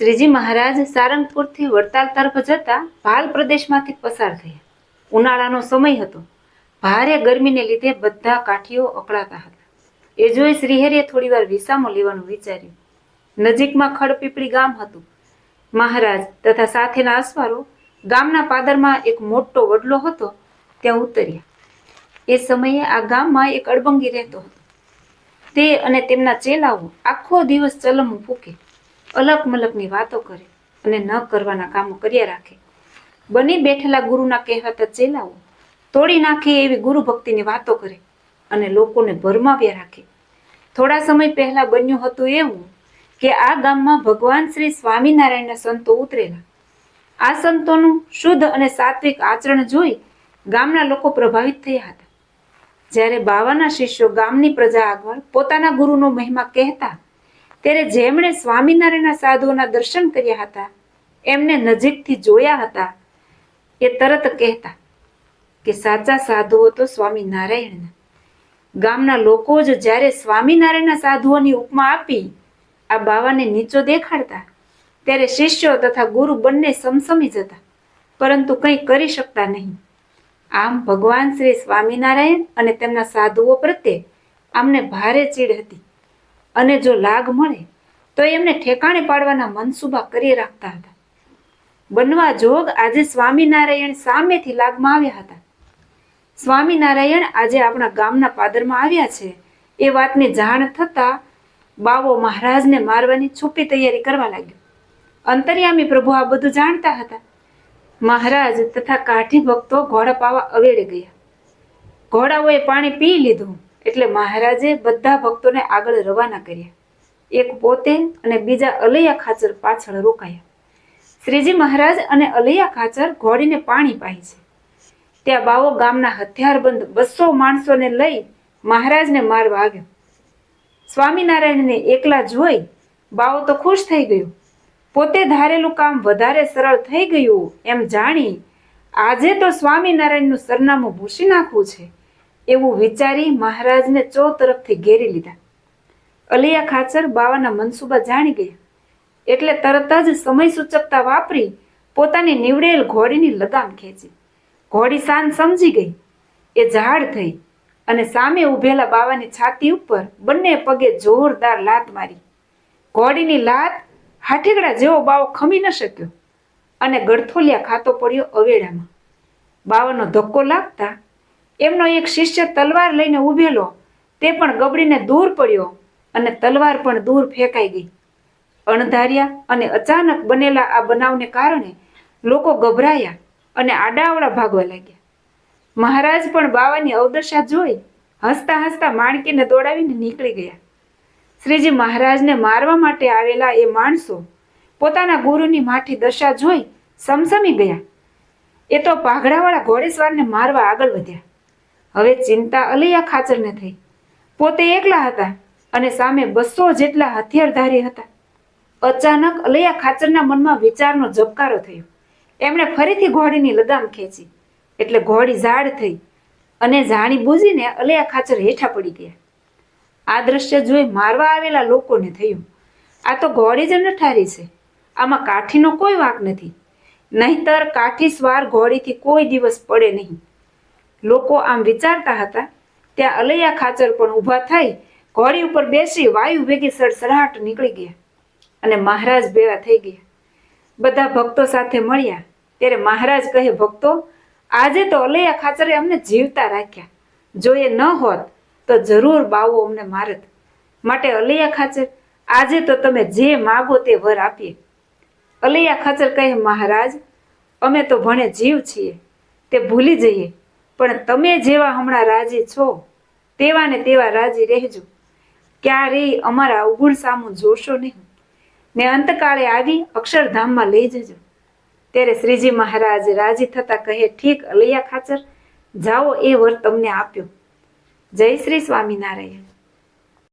શ્રીજી મહારાજ સારંગપુરથી વડતાલ તરફ જતા ભાલ પ્રદેશમાંથી પસાર થયા. ઉનાળાનો સમય હતો. ભારે ગરમીને લીધે બધા કાઠીઓ અકળાતા હતા. એ જોઈ શ્રીહરિએ થોડીવાર વિસામો લેવાનું વિચાર્યું. નજીકમાં ખડપીપળી ગામ હતું. મહારાજ તથા સાથેના અસવારો ગામના પાદરમાં એક મોટો વડલો હતો ત્યાં ઉતર્યા. એ સમયે આ ગામમાં એક અડબંગી રહેતો હતો. તે અને તેમના ચેલાઓ આખો દિવસ ચલમ ફૂકે, અલક મલકની વાતો કરે અને ન કરવાના કામો કર્યા રાખે. બની બેઠેલા ગુરુના કહેવાતા ચેલાઓ તોડી નાખે એવી ગુરુ ભક્તિની વાતો કરે અને લોકોને ભરમાવ્યા રાખે. થોડા સમય પહેલા બન્યું હતું એવું કે આ ગામમાં ભગવાન શ્રી સ્વામિનારાયણના સંતો ઉતરેલા. આ સંતોનું શુદ્ધ અને સાત્વિક આચરણ જોઈ ગામના લોકો પ્રભાવિત થયા હતા. જ્યારે બાવાના શિષ્યો ગામની પ્રજા આગળ પોતાના ગુરુનો મહિમા કહેતા ત્યારે જેમણે સ્વામિનારાયણના સાધુઓના દર્શન કર્યા હતા, એમને નજીકથી જોયા હતા, એ તરત કહેતા કે સાચા સાધુઓ તો સ્વામિનારાયણના. ગામના લોકો જ જ્યારે સ્વામિનારાયણના સાધુઓની ઉપમા આપી આ બાવાને નીચો દેખાડતા ત્યારે શિષ્યો તથા ગુરુ બંને સમસમી જતા, પરંતુ કંઈ કરી શકતા નહીં. આમ ભગવાન શ્રી સ્વામિનારાયણ અને તેમના સાધુઓ પ્રત્યે આમને ભારે ચીડ હતી અને જો લાગ મળે તો એમને ઠેકાણે પાડવાના મનસુબા કરી રાખતા હતા. બનવા જોગ આજે સ્વામિનારાયણ સામેથી લાગમાં આવ્યા હતા. સ્વામિનારાયણ આજે આપણા ગામના પાદરમાં આવ્યા છે એ વાતની જાણ થતા બાવો મહારાજને મારવાની છુપી તૈયારી કરવા લાગ્યો. અંતર્યામી પ્રભુ આ બધું જાણતા હતા. મહારાજ તથા કાઠી ભક્તો ઘોડા પાવા અવેડે ગયા. ઘોડાઓએ પાણી પી લીધું એટલે મહારાજે બધા ભક્તોને આગળ રવાના કર્યા. એક પોતે અને બીજા અલૈયા ખાચર પાછળ રોકાયા. શ્રીજી મહારાજ અને અલૈયા ખાચર ઘોડીને પાણી પાય છે. ત્યાં બાવો ગામના હથિયારબંધ 200 માણસોને લઈ મહારાજને મારવા આવ્યો. સ્વામિનારાયણને એકલા જોઈ બાવો તો ખુશ થઈ ગયો. પોતે ધારેલું કામ વધારે સરળ થઈ ગયું એમ જાણી આજે તો સ્વામિનારાયણનું સરનામું ભૂસી નાખવું છે એવું વિચારી મહારાજને ચોતરફથી ઘેરી લીધા. અલૈયા ખાચર બાવાના મનસુબા જાણી ગયા એટલે તરત જ સમય સૂચકતા વાપરી પોતાની નીવડેલ ઘોડીની લગામ ખેંચી. ઘોડી સાન સમજી ગઈ. એ ઝાડ થઈ અને સામે ઊભેલા બાવાની છાતી ઉપર બંને પગે જોરદાર લાત મારી. ઘોડીની લાત હાઠીગડા જેવો બાવો ખમી ન શક્યો અને ગળથોલિયા ખાતો પડ્યો અવેડામાં. બાવાનો ધક્કો લાગતા એમનો એક શિષ્ય તલવાર લઈને ઊભેલો તે પણ ગબડીને દૂર પડ્યો અને તલવાર પણ દૂર ફેંકાઈ ગઈ. અણધાર્યા અને અચાનક બનેલા આ બનાવને કારણે લોકો ગભરાયા અને આડાવડા ભાગવા લાગ્યા. મહારાજ પણ બાવાની અવદશા જોઈ હસતા હસતા માણકીને દોડાવીને નીકળી ગયા. શ્રીજી મહારાજને મારવા માટે આવેલા એ માણસો પોતાના ગુરુની માઠી દશા જોઈ સમસમી ગયા. એ તો પાઘડાવાળા ઘોડેસવારને મારવા આગળ વધ્યા. હવે ચિંતા અલૈયા ખાચરને થઈ. પોતે એકલા હતા અને સામે 200 જેટલા હથિયારધારી હતા. અચાનક અલૈયા ખાચરના મનમાં વિચારનો ઝબકારો થયો. એમણે ફરીથી ઘોડીની લગામ ખેંચી એટલે ઘોડી ઝાડ થઈ અને જાણી બૂજીને અલૈયા ખાચર હેઠા પડી ગયા. આ દ્રશ્ય જોઈ મારવા આવેલા લોકોને થયું, આ તો ઘોડી જ નઠારી છે, આમાં કાઠીનો કોઈ વાંક નથી, નહીંતર કાઠી સ્વાર ઘોડીથી કોઈ દિવસ પડે નહીં. લોકો આમ વિચારતા હતા ત્યાં અલૈયા ખાચર પણ ઊભા થઈ ઘોડી ઉપર બેસી વાયુ વેગી સડસડાટ નીકળી ગયા અને મહારાજ ભેળા થઈ ગયા. બધા ભક્તો સાથે મળ્યા ત્યારે મહારાજ કહે, ભક્તો, આજે તો અલૈયા ખાચરે અમને જીવતા રાખ્યા. જો એ ન હોત તો જરૂર બાવો અમને મારત. માટે અલૈયા ખાચર, આજે તો તમે જે માગો તે વર આપીએ. અલૈયા ખાચર કહે, મહારાજ, અમે તો ભણે જીવ છીએ તે ભૂલી જઈએ, પણ તમે જેવા હમણાં રાજી છો તેવા ને તેવા રાજી રહેજો. ક્યારેય અમારા અવગુણ સામું જોશો નહીં ને અંતકાળે આવી અક્ષરધામમાં લઈ જજો. ત્યારે શ્રીજી મહારાજ રાજી થતા કહે, ઠીક અલૈયા ખાચર, જાઓ, એ વર તમને આપ્યો. જય શ્રી સ્વામિનારાયણ.